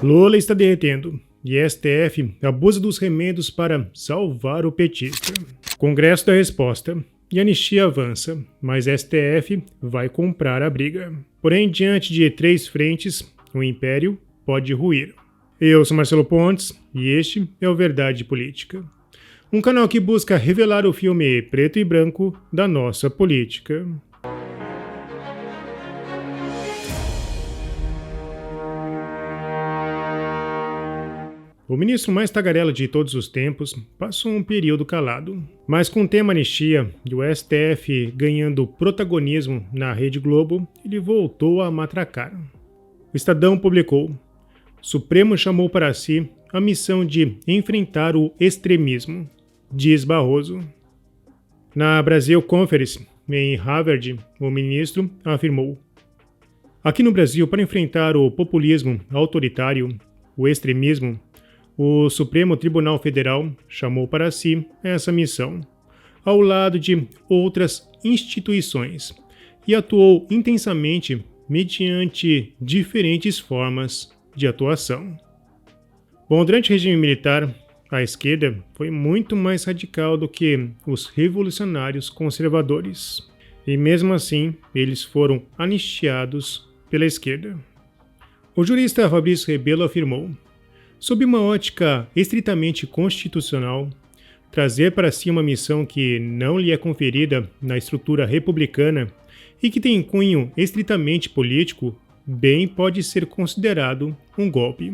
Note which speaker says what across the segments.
Speaker 1: Lula está derretendo e STF abusa dos remendos para salvar o petista. Congresso dá resposta e anistia avança, mas STF vai comprar a briga. Porém, diante de 3 frentes, o império pode ruir. Eu sou Marcelo Pontes e este é o Verdade Política, um canal que busca revelar o filme preto e branco da nossa política. O ministro mais tagarela de todos os tempos passou um período calado, mas com o tema anistia e o STF ganhando protagonismo na Rede Globo, ele voltou a matracar. O Estadão publicou: Supremo chamou para si a missão de enfrentar o extremismo, diz Barroso. Na Brasil Conference, em Harvard, o ministro afirmou: aqui no Brasil, para enfrentar o populismo autoritário, o extremismo, o Supremo Tribunal Federal chamou para si essa missão, ao lado de outras instituições, e atuou intensamente mediante diferentes formas de atuação. Bom, durante o regime militar, a esquerda foi muito mais radical do que os revolucionários conservadores, e mesmo assim eles foram anistiados pela esquerda. O jurista Fabrício Rebelo afirmou: sob uma ótica estritamente constitucional, trazer para si uma missão que não lhe é conferida na estrutura republicana e que tem cunho estritamente político, bem pode ser considerado um golpe.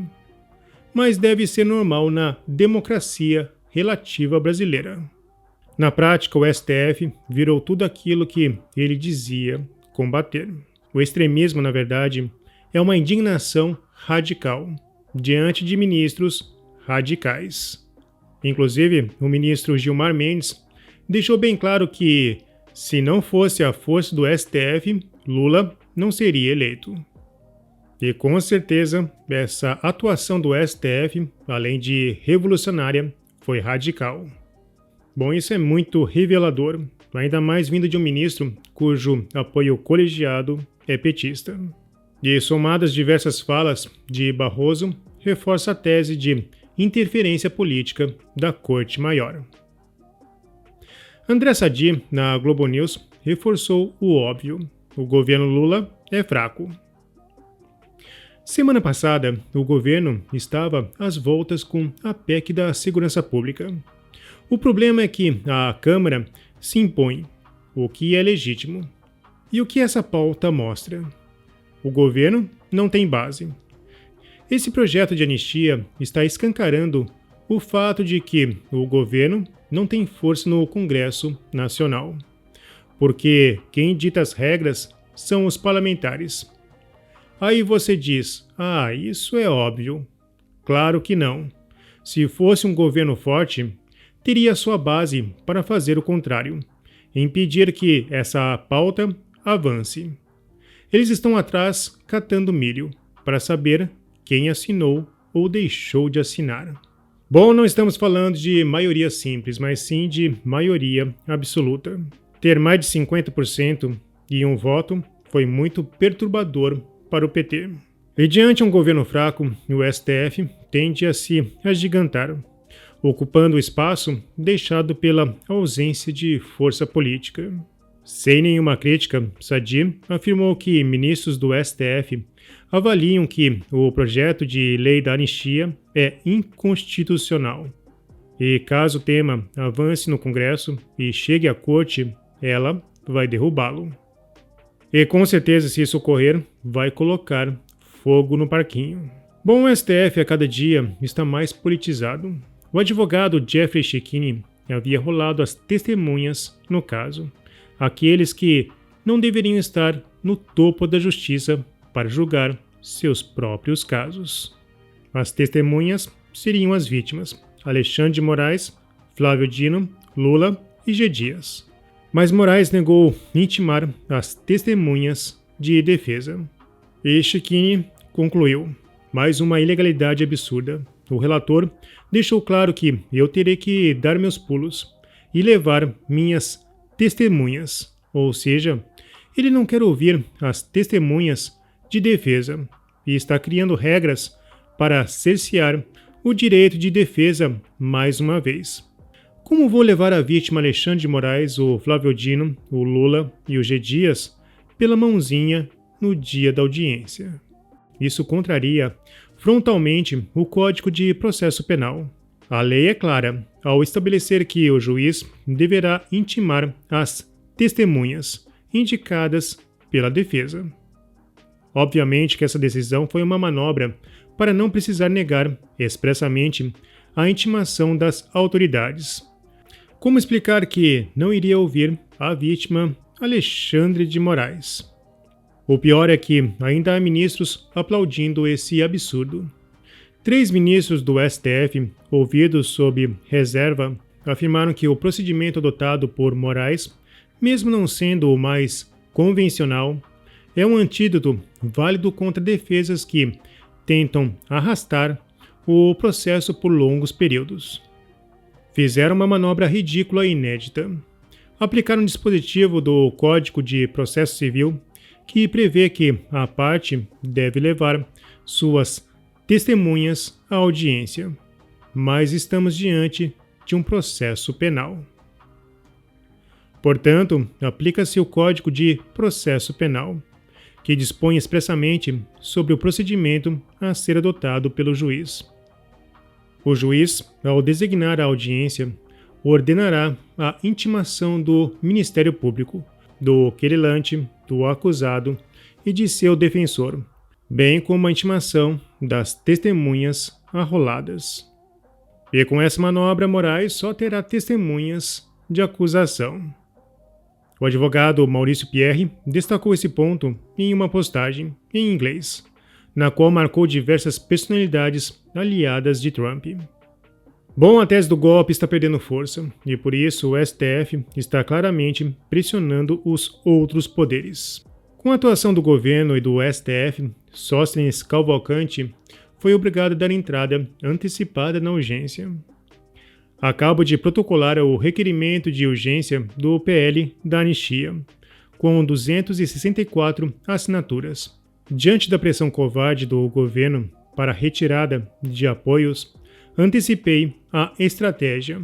Speaker 1: Mas deve ser normal na democracia relativa brasileira. Na prática, o STF virou tudo aquilo que ele dizia combater. O extremismo, na verdade, é uma indignação radical diante de ministros radicais. Inclusive, o ministro Gilmar Mendes deixou bem claro que, se não fosse a força do STF, Lula não seria eleito. E com certeza, essa atuação do STF, além de revolucionária, foi radical. Bom, isso é muito revelador, ainda mais vindo de um ministro cujo apoio colegiado é petista. E somadas diversas falas de Barroso, reforça a tese de interferência política da Corte Maior. André Sadi, na Globo News, reforçou o óbvio: o governo Lula é fraco. Semana passada, o governo estava às voltas com a PEC da Segurança Pública. O problema é que a Câmara se impõe, o que é legítimo. E o que essa pauta mostra? O governo não tem base. Esse projeto de anistia está escancarando o fato de que o governo não tem força no Congresso Nacional, porque quem dita as regras são os parlamentares. Aí você diz: isso é óbvio. Claro que não. Se fosse um governo forte, teria sua base para fazer o contrário, impedir que essa pauta avance. Eles estão atrás catando milho para saber quem assinou ou deixou de assinar. Bom, não estamos falando de maioria simples, mas sim de maioria absoluta. Ter mais de 50% e um voto foi muito perturbador para o PT. E diante de um governo fraco, o STF tende a se agigantar, ocupando o espaço deixado pela ausência de força política. Sem nenhuma crítica, Sadi afirmou que ministros do STF avaliam que o projeto de lei da anistia é inconstitucional. E caso o tema avance no Congresso e chegue à Corte, ela vai derrubá-lo. E com certeza, se isso ocorrer, vai colocar fogo no parquinho. Bom, o STF a cada dia está mais politizado. O advogado Jeffrey Chechini havia rolado as testemunhas no caso, aqueles que não deveriam estar no topo da justiça para julgar seus próprios casos. As testemunhas seriam as vítimas: Alexandre de Moraes, Flávio Dino, Lula e G. Dias. Mas Moraes negou intimar as testemunhas de defesa. E Chechini concluiu: mais uma ilegalidade absurda. O relator deixou claro que eu terei que dar meus pulos e levar minhas testemunhas, ou seja, ele não quer ouvir as testemunhas de defesa e está criando regras para cercear o direito de defesa mais uma vez. Como vou levar a vítima Alexandre de Moraes, o Flávio Dino, o Lula e o G. Dias pela mãozinha no dia da audiência? Isso contraria frontalmente o Código de Processo Penal. A lei é clara ao estabelecer que o juiz deverá intimar as testemunhas indicadas pela defesa. Obviamente que essa decisão foi uma manobra para não precisar negar expressamente a intimação das autoridades. Como explicar que não iria ouvir a vítima Alexandre de Moraes? O pior é que ainda há ministros aplaudindo esse absurdo. 3 ministros do STF, ouvidos sob reserva, afirmaram que o procedimento adotado por Moraes, mesmo não sendo o mais convencional, é um antídoto válido contra defesas que tentam arrastar o processo por longos períodos. Fizeram uma manobra ridícula e inédita. Aplicaram um dispositivo do Código de Processo Civil que prevê que a parte deve levar suas testemunhas à audiência, mas estamos diante de um processo penal. Portanto, aplica-se o Código de Processo Penal, que dispõe expressamente sobre o procedimento a ser adotado pelo juiz. O juiz, ao designar a audiência, ordenará a intimação do Ministério Público, do querelante, do acusado e de seu defensor, bem como a intimação das testemunhas arroladas. E com essa manobra, Moraes só terá testemunhas de acusação. O advogado Maurício Pierre destacou esse ponto em uma postagem em inglês, na qual marcou diversas personalidades aliadas de Trump. Bom, a tese do golpe está perdendo força e por isso o STF está claramente pressionando os outros poderes. Com a atuação do governo e do STF, Sóstenes Cavalcante foi obrigado a dar entrada antecipada na urgência. Acabo de protocolar o requerimento de urgência do PL da anistia, com 264 assinaturas. Diante da pressão covarde do governo para a retirada de apoios, antecipei a estratégia.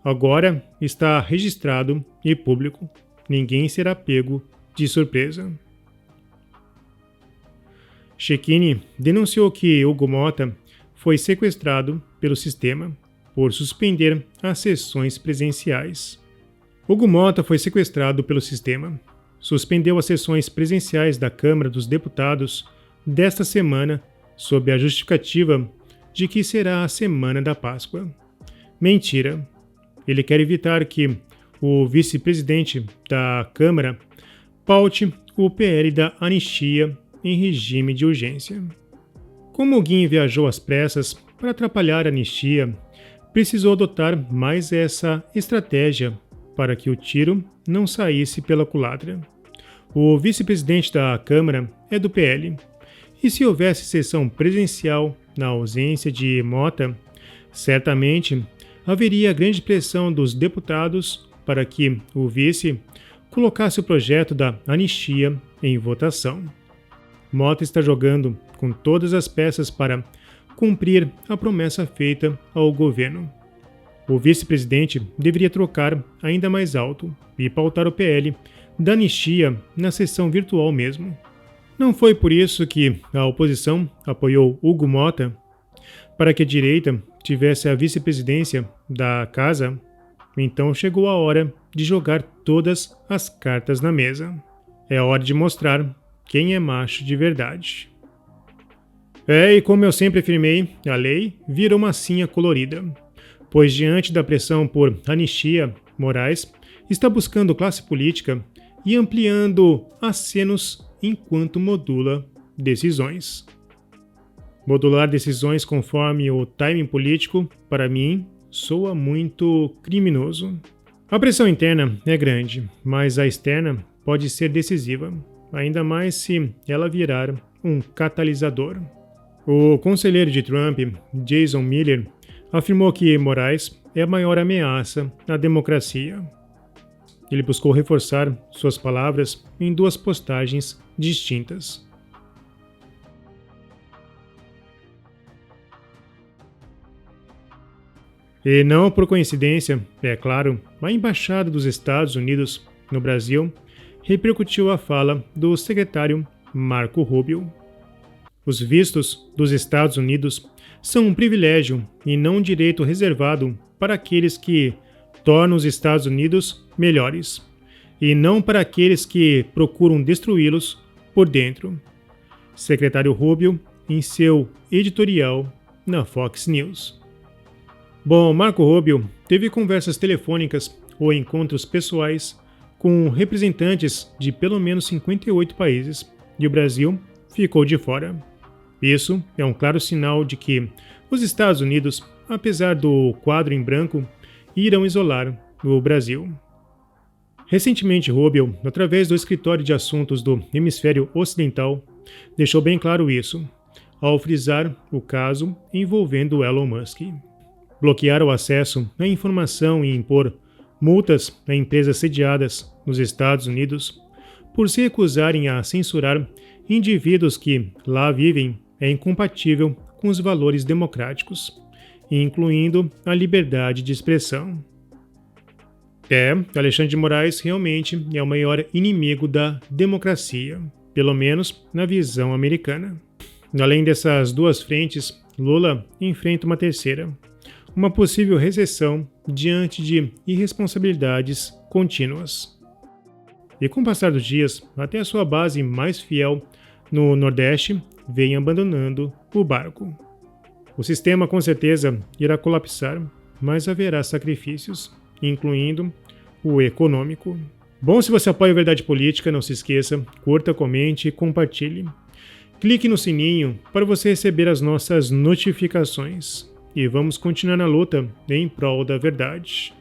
Speaker 1: Agora está registrado e público. Ninguém será pego de surpresa. Cecchini denunciou que Hugo Mota foi sequestrado pelo sistema por suspender as sessões presenciais. Hugo Mota foi sequestrado pelo sistema. Suspendeu as sessões presenciais da Câmara dos Deputados desta semana sob a justificativa de que será a semana da Páscoa. Mentira. Ele quer evitar que o vice-presidente da Câmara paute o PL da anistia em regime de urgência. Como o Guim viajou às pressas para atrapalhar a anistia, precisou adotar mais essa estratégia para que o tiro não saísse pela culatra. O vice-presidente da Câmara é do PL, e se houvesse sessão presencial na ausência de Mota, certamente haveria grande pressão dos deputados para que o vice colocasse o projeto da anistia em votação. Mota está jogando com todas as peças para cumprir a promessa feita ao governo. O vice-presidente deveria trocar ainda mais alto e pautar o PL da anistia na sessão virtual mesmo. Não foi por isso que a oposição apoiou Hugo Mota para que a direita tivesse a vice-presidência da casa? Então chegou a hora de jogar todas as cartas na mesa. É hora de mostrar quem é macho de verdade. E como eu sempre afirmei, a lei virou massinha colorida, pois diante da pressão por anistia, Moraes está buscando classe política e ampliando acenos enquanto modula decisões. Modular decisões conforme o timing político, para mim, soa muito criminoso. A pressão interna é grande, mas a externa pode ser decisiva, ainda mais se ela virar um catalisador. O conselheiro de Trump, Jason Miller, afirmou que Moraes é a maior ameaça à democracia. Ele buscou reforçar suas palavras em 2 postagens distintas. E não por coincidência, é claro, a Embaixada dos Estados Unidos no Brasil repercutiu a fala do secretário Marco Rubio. Os vistos dos Estados Unidos são um privilégio e não um direito reservado para aqueles que tornam os Estados Unidos melhores, e não para aqueles que procuram destruí-los por dentro. Secretário Rubio, em seu editorial na Fox News. Bom, Marco Rubio teve conversas telefônicas ou encontros pessoais com representantes de pelo menos 58 países, e o Brasil ficou de fora. Isso é um claro sinal de que os Estados Unidos, apesar do quadro em branco, irão isolar o Brasil. Recentemente, Rubio, através do Escritório de Assuntos do Hemisfério Ocidental, deixou bem claro isso, ao frisar o caso envolvendo Elon Musk. Bloquear o acesso à informação e impor multas a empresas sediadas nos Estados Unidos por se recusarem a censurar indivíduos que lá vivem é incompatível com os valores democráticos, incluindo a liberdade de expressão. Alexandre de Moraes realmente é o maior inimigo da democracia, pelo menos na visão americana. Além dessas duas frentes, Lula enfrenta uma terceira, uma possível recessão diante de irresponsabilidades contínuas. E com o passar dos dias, até a sua base mais fiel no Nordeste vem abandonando o barco. O sistema com certeza irá colapsar, mas haverá sacrifícios, incluindo o econômico. Bom, se você apoia a Verdade Política, não se esqueça, curta, comente e compartilhe. Clique no sininho para você receber as nossas notificações. E vamos continuar na luta em prol da verdade.